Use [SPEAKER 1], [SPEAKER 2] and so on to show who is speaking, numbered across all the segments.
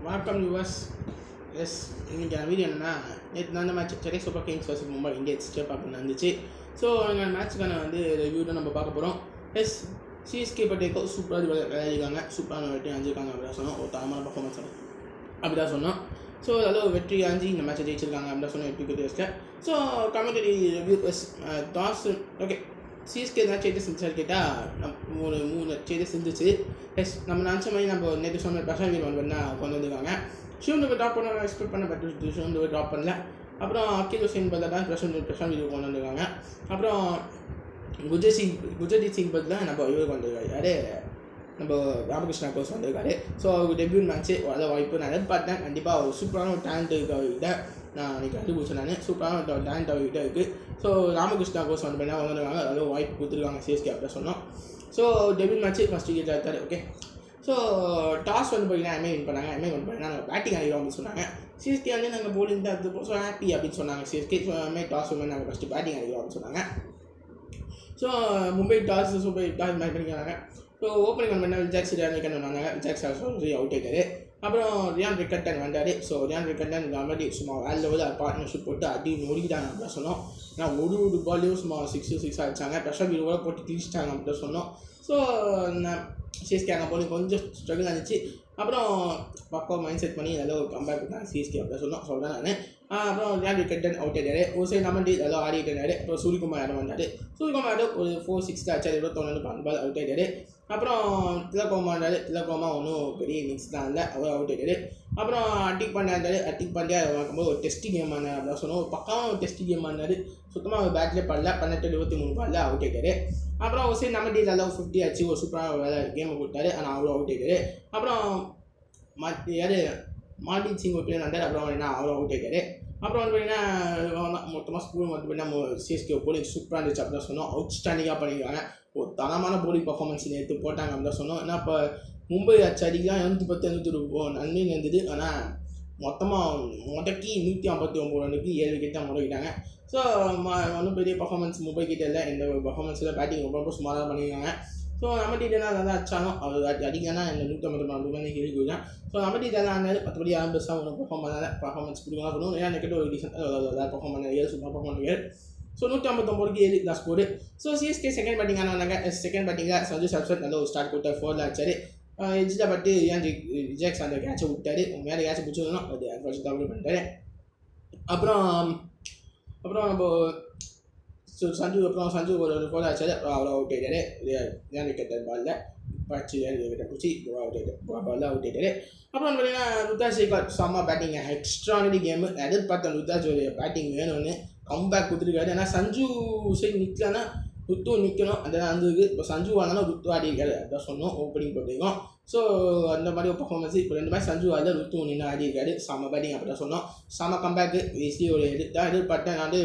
[SPEAKER 1] வணக்கம் வியூவர்ஸ். இன்னைக்கு வீடியோ என்னன்னா, நேற்று நடந்த match Chennai super Kings versus Mumbai Indians step up நடந்துச்சு. ஸோ எங்கள் மேட்ச்சுக்கான ரிவ்யூ தான் நம்ம பார்க்க போகிறோம். சிஎஸ்கே பட்டேக்கோ சூப்பராக விளையாடிருக்காங்க, சூப்பரான வெற்றி அஞ்சிருக்காங்க அப்படின்னு சொன்னோம். ஒரு தரமான பர்ஃபார்மன்ஸ் அப்படி தான் சொன்னோம். ஸோ அதில் வெற்றி அஞ்சு இந்த மேட்ச்சை ஜெயிச்சிருக்காங்க அப்படின்னு சொன்னோம். எப்படி டேஸ்ட்டில் so commentary review toss okay. CSK தான் சேஞ்சஸ் இருந்துச்சு கேட்டால் மூணு சேஞ்சஸ் இருந்துச்சு. நம்ம நினச்ச மாதிரி நம்ம நேற்று சொன்ன பிரசாந்த் வீரன் கொண்டு வந்திருக்காங்க. ஷிவன் ட்ராப் பண்ண எக்ஸ்பெக்ட் பண்ண பட் ஷிவன் ட்ராப் பண்ணல. அப்புறம் அக்கீல் ஹுசேன் பதிலாக தான் பிரசாந்த் வீரன் கொண்டு வந்திருக்காங்க. அப்புறம் குஜர்ஜீத் சிங் பதிலாக நம்ம இவர் வந்திருக்காரு, யார் நம்ம ராமகிருஷ்ணா கோஸ் வந்திருக்காரு. ஸோ அவருக்கு டெபியூ மேட்ச்சு நல்ல வாய்ப்பு நான் எதிர்பார்த்தேன். கண்டிப்பாக ஒரு சூப்பரான ஒரு டேலண்ட் இருக்குது அவர்கிட்ட. நான் அன்றைக்கி கண்டுபிடிச்சேன். நான் சூப்பரான ஒரு டேலண்ட் அவர்கிட்ட இருக்குது. ஸோ ராமகிருஷ்ணா கோஸ் வந்து பண்ணால் வந்துருக்காங்க, அதாவது வாய்ப்பு கொடுத்துருக்காங்க சிஎஸ்கே அப்படி சொன்னோம். So debut match first wicket எடுத்தார். ஓகே. ஸோ டாஸ் வந்து பார்த்தீங்கன்னா வின் பண்ணாங்க. நாங்கள் பேட்டிங் ஆகிடும் அப்படின்னு சொன்னாங்க. சிஎஸ்கே வந்து நாங்கள் போலிங் தான் எடுத்துப்போம். ஸோ ஹாப்பி அப்படின்னு சொன்னாங்க சிஎஸ்கே. ஸோ டாஸ் வந்து நாங்கள் ஃபஸ்ட்டு பேட்டிங் ஆகிடும் அப்படின்னு சொன்னாங்க. ஸோ மும்பை டாஸ் மேட்ச் பண்ணிக்கிறாங்க. ஸோ ஓப்பனிங் பண்ண விஜாக்ஸ் வந்தாங்க. விஜாக்ஸ் அவுட் ஆகிட்டாரு. அப்புறம் ரியான் ரிக்கட்டன் வந்தார். ஸோ ரியான் ரிக்கட்டன் ஆல்ரெடி சும்மா வேறு லெவலில் பார்ட்னர்ஷிப் போட்டு அடி நொடிக்கிட்டாங்க அப்படின்னு சொன்னோம். ஏன்னா ஒரு பாலையும் சும்மா சிக்ஸ் அடிச்சாங்க. பிரஷர் வீரோட போட்டு கிழிச்சிட்டாங்க அப்படின்னு சொன்னோம். ஸோ சிஎஸ்கே அங்கே போய் கொஞ்சம் ஸ்ட்ரகிள் ஆகிடுச்சு. அப்புறம் பக்கம் மைண்ட் செட் பண்ணி நல்ல ஒரு கம்பேக் பண்ணாங்க சிஎஸ்கே அப்படின்னு சொன்னோம். சொல்கிறேன் நான். அப்புறம் ரியான் ரிக்கட்டன் அவுட் ஆகிட்டாரு. ஒரு சைடு நம்ம நல்லா ஆடிட்டு இருந்தார். அப்புறம் சூரியகுமார் யாரும் வந்தார். சூரியகுமார் யாரும் ஒரு 4-6 அடிச்சார். 21 பால் அவுட் ஆகிட்டாரு. அப்புறம் திலகோமா ஒன்றும் பெரிய இன்னிங்ஸ் தான் இல்லை, அவர் அவுட் ஆகிட்டாரு. அப்புறம் அட்டிக் பாண்டியா பார்க்கும்போது ஒரு டெஸ்ட் கேம் ஆனார் அப்படின்னு சொன்னோம். ஒரு பக்கம் ஒரு டெஸ்ட் கேம் ஆனார். சுத்தமாக ஒரு பேட்லேயே படல. 23 பாலில் அவுட் ஆகிட்டாரு. அப்புறம் ஒரு சைடு நம்ம டீல் நல்லா 50 ஆச்சு. ஒரு சூப்பராக வேலை கேமை கொடுத்தாரு. ஆனால் அவ்வளோ அவுட் ஆகிட்டாரு. அப்புறம் யார் மால்டீப் சிங் ஒரு பிளேயர் வந்தார். அப்புறம் அவ்வளோ அவுட் ஆகிட்டாரு. அப்புறம் வந்து பார்த்தீங்கன்னா மொத்தமாக ஸ்கூல் வந்து பார்த்தீங்கன்னா நம்ம சிஎஸ்கே போலிங் சூப்பராக இருந்துச்சு அப்படின்னு சொன்னோம். அவுட்ஸ்டாண்டிங்காக பண்ணியிருக்காங்க. ஒரு தரமான போலிங் பர்ஃபார்மன்ஸ் நேற்று போட்டாங்க அப்படின்னு சொன்னோம். ஏன்னா இப்போ மும்பை அடிக்கலாம் 110 நன்மை இருந்தது. ஆனால் மொத்தமாக முடக்கி 159 ரன்னுக்கு 7 விக்கெட் தான் முடக்கிட்டாங்க. ஸோ ஒன்றும் பெரிய பர்ஃபார்மன்ஸ் மும்பை கிட்ட இல்லை. இந்த பர்ஃபார்மன்ஸில் பேட்டிங் ரொம்ப சுமாராக பண்ணியிருக்காங்க. ஸோ நம்ம டீட்டெயிலாக நல்லா அடிச்சாலும் அவர் அடிக்கனா இந்த 154 இருக்குது. ஸோ நம்ம டீட்டெயிலாக இருந்தாலும் மற்றபடி யாரும் பெருசாக ஒன்று பர்ஃபார்மன்ஸ் கொடுக்கலாம் சொல்லணும். ஏன்னா எனக்கு ஒரு டீசெண்டாக பர்ஃபார்ம் பண்ண சூப்பராக பர்ஃபார்ம் பண்ணி. ஸோ 159க்கு 7 தான் ஸ்கோரு. ஸோ சிஎஸ்கே செகண்ட் பேட்டிங்காக வந்தாங்க. செகண்ட் பேட்டிங்காக சஞ்சு சாம்சன் நல்ல ஒரு ஸ்டார்ட் கொடுத்தார். 4 அடிச்சார். எஜ்ஜில் பட்டு ரிஜெக்ட்ஸ் அந்த கேட்சை விட்டார். மேலே கேட்சை பிடிச்சிருந்தோம். அது அட்வான்ஸ் தவிர பண்ணிட்டாரு. அப்புறம் நம்ம சஞ்சு ஒரு 4 அடிச்சார். அவ்வளோ அவுட் ஆகிட்டாரு. ரியான் விக்கெட் பாலில் பச்சு விக்கெட்டை பிடிச்சி பாலில் அவுட் ஆகிட்டாரு. அப்புறம் பார்த்தீங்கன்னா ருத்ராஜ் சேகர் செம்ம பேட்டிங், எக்ஸ்ட்ரானரி கேமு. எதிர்பார்த்த ருத்ராஜ் பேட்டிங் வேணும்னு கம்பேக் கொடுத்துருக்காரு. ஏன்னா சஞ்சு சைடு நிற்கலன்னா ருத்து நிற்கணும், அதெல்லாம் இருந்தது. இப்போ சஞ்சு ஆனாலும் ருத்து ஆடி இருக்காரு அதான் சொன்னோம். ஓப்பனிங் போட்டிருக்கோம். ஸோ அந்த மாதிரி ஒரு பர்ஃபார்மன்ஸ். இப்போ 2 மேட்ச் சஞ்சு ஆடல, ருத்து நின்று ஆடி இருக்காரு. செம்ம பேட்டிங் அப்படி தான் சொன்னோம். செம்ம கம்பேக்கு ஈஸிலி ஒரு எதிர்பார்த்தேன். நான்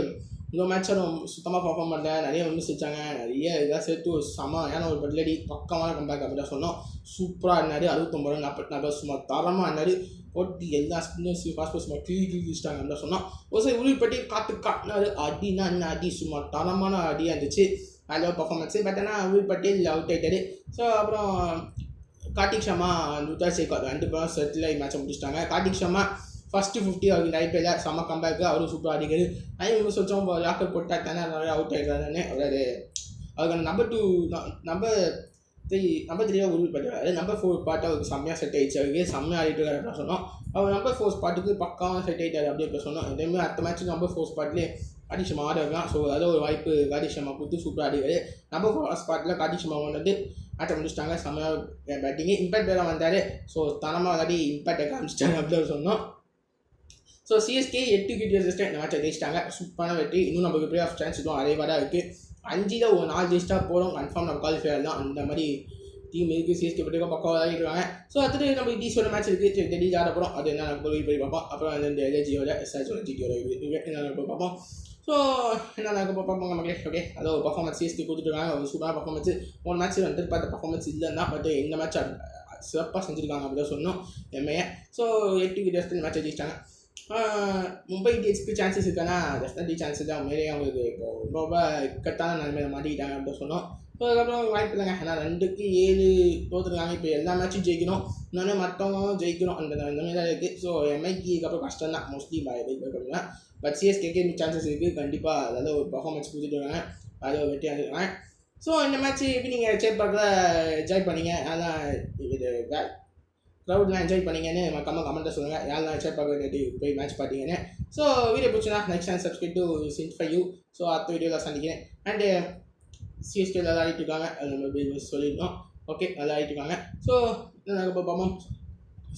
[SPEAKER 1] இந்த மேட்சும் சுத்தமாக பர்ஃபார்ம் பண்ணல. நிறைய மிஸ் வச்சாங்க. நிறைய இதெல்லாம் சேர்த்து ஒரு செமையான ஒரு பட்லடி பக்கமான கம்பேக் அப்படி தான் சொன்னோம். சூப்பராக இருந்தார். 69 ரன் 44 சும்மா தரமாக இருந்தார். போட்டி எல்லா ஸ்பின்னர்ஸ் பாஸ்போர்ட் சும்மா கிழிச்சிட்டாங்க அப்படின்னு சொன்னோம். ஒரு சைடு உருள்பட்டி காட்டினாரு. அடினா என்ன அடி, சும்மா தரமான அடியாக இருந்துச்சு. நல்ல பர்ஃபார்மன்ஸு. பட் ஆனால் உருள்பட்டி அவுட் ஆகிட்டாரு. ஸோ அப்புறம் கார்த்திக் சர்மா ருத்ராஜ் சேகர் 2 பேரும் செட்டில் மேட்சை முடிச்சிட்டாங்க. கார்த்திக் சர்மா ஃபஸ்ட்டு 50 அவருக்கு ஐபிஎல்ல செம்ம கம்பேக்கு. அவரும் சூப்பராக அடிக்கிறது. அவங்க சொல்லிச்சோம் யாக்கர் போட்டால் தானே நிறையா அவுட் ஆகிடுறாருன்னு. அவருக்கு நம்பர் 3 உருள்பட்டாரு. நம்பர் 4 ஸ்பாட் அவருக்கு செம்மையாக செட் ஆகிடுச்சு. அவருக்கு செம்மையாக ஆடிட்டு இருக்காரு சொன்னோம். அவர் நம்பர் 4 ஸ்பாட்டுக்கு பக்காவாக செட் ஆகிட்டாரு அப்படியே சொன்னோம். இதேமாதிரி அடுத்த மேட்ச்சு நம்பர் 4 ஸ்பாட்லேயே கார்த்திக் சர்மா ஆட இருக்கலாம். ஸோ அதில் ஒரு வாய்ப்பு கார்த்திக் சர்மா கொடுத்து சூப்பராக ஆடிவார். நம்பர் 4 ஸ்பாட்டில் கார்த்திக் சர்மா வந்து ஆட்ட முடிச்சிட்டாங்க. செம்மையாக பேட்டிங்கு. இம்பேக்ட் வேறு வந்தார். ஸோ தனமாக விளையாடி இம்பேக்டை காமிச்சிட்டாங்க அப்படின்னு சொன்னோம். ஸோ சிஎஸ்கே 8 விக்கெட் ஜெயிச்சிட்டு இந்த மேட்சை ஜெயிச்சிட்டாங்க. சூப்பரான வெற்றி. இன்னும் நமக்கு ப்ளே ஆஃப் சான்ஸ் இதுவும் அதே மாதிரி தான் இருக்குது. 5ல் ஒரு 4 ஜெயிச்சிட்டா போகிறோம். கன்ஃபார்ம் நம்ம குவாலிஃபையர் தான். அந்த மாதிரி டீம் இருக்குது. சிஎஸ்கே பற்றி பக்கம் விளையாடிருக்காங்க. ஸோ அடுத்து நம்ம டிசியோட மேட்ச் இருக்குது. டெல்லி ஆட போகிறோம். அது என்ன போய் பார்ப்போம். அப்புறம் அந்த எல்ஜியோட எஸ்ஆர்ஜியோட ஜிடியோட என்ன பார்ப்போம். ஸோ என்ன பார்ப்போம் மக்களே. ஓகே, அதோ பர்ஃபார்மன்ஸ் சிஎஸ்கே கொடுத்துருக்காங்க. ஒரு சூப்பரான பர்ஃபார்மன்ஸ். 1 மேட்ச் வந்து பார்த்த பர்ஃபார்மன்ஸ் இல்லைன்னா பட் இந்த மேட்ச் சிறப்பாக செஞ்சுருக்காங்க அப்படி தான் சொன்னோம் எம்ஏ. ஸோ 8 விக்கெட் மேட்சை ஜெயிச்சிட்டாங்க. மும்பை இந்தியன்ஸுக்கு சான்சஸ் இருக்கானா டெஃபினெட்லி சான்சஸ் தான். மேலே அவங்களுக்கு இப்போ ரொம்ப இக்கட்டான நிலைமையில மாட்டிக்கிட்டாங்க அப்படின்னு சொன்னோம். ஸோ அதுக்கப்புறம் வாய்ப்பு இல்லைங்க. ஏன்னா 2-7 தோற்றுருக்காங்க. இப்போ எல்லா மேட்சும் ஜெயிக்கணும், இன்னொன்று மற்றவங்களும் ஜெயிக்கணும், அந்த மாதிரி தான் இருக்குது. ஸோ எம்ஐக்கு இதுக்கப்புறம் கஷ்டம் தான் மோஸ்ட்லி தான். பட் சிஎஸ்கேக்கு சான்சஸ் இருக்குது கண்டிப்பாக. அதாவது ஒரு பர்ஃபார்மன்ஸ் கொடுத்துட்டு இருக்காங்க, அது ஒரு வெற்றியாக இருக்காங்க. ஸோ இந்த மேட்ச் எப்படி நீங்கள் சேப்பாக்கில் என்ஜாய் பண்ணீங்க, அதான் இது க்ரௌட்லாம் என்ஜாய் பண்ணீங்கன்னு கமெண்ட்டை சொல்லுங்கள். யாரெல்லாம் என்ஜாய் பார்க்க போய் மேட்ச் பார்த்தீங்கன்னு. ஸோ வீடியோ பிடிச்சினா லைக் அண்ட் சப்ஸ்கிரைப் டு சின்ஃபை யூ. ஸோ அடுத்த வீடியோவில் சந்திக்கிறேன். அண்டு சிஎஸ்கே நல்லா ஆகிட்டு இருக்காங்க, அது நம்ம சொல்லியிருக்கோம். ஓகே, நல்லா ஆகிட்டு இருக்காங்க. ஸோ பார்ப்போம்.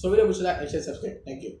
[SPEAKER 1] ஸோ வீடியோ பிடிச்சதா லைக் அண்ட் சப்ஸ்கிரைப். தேங்க்யூ.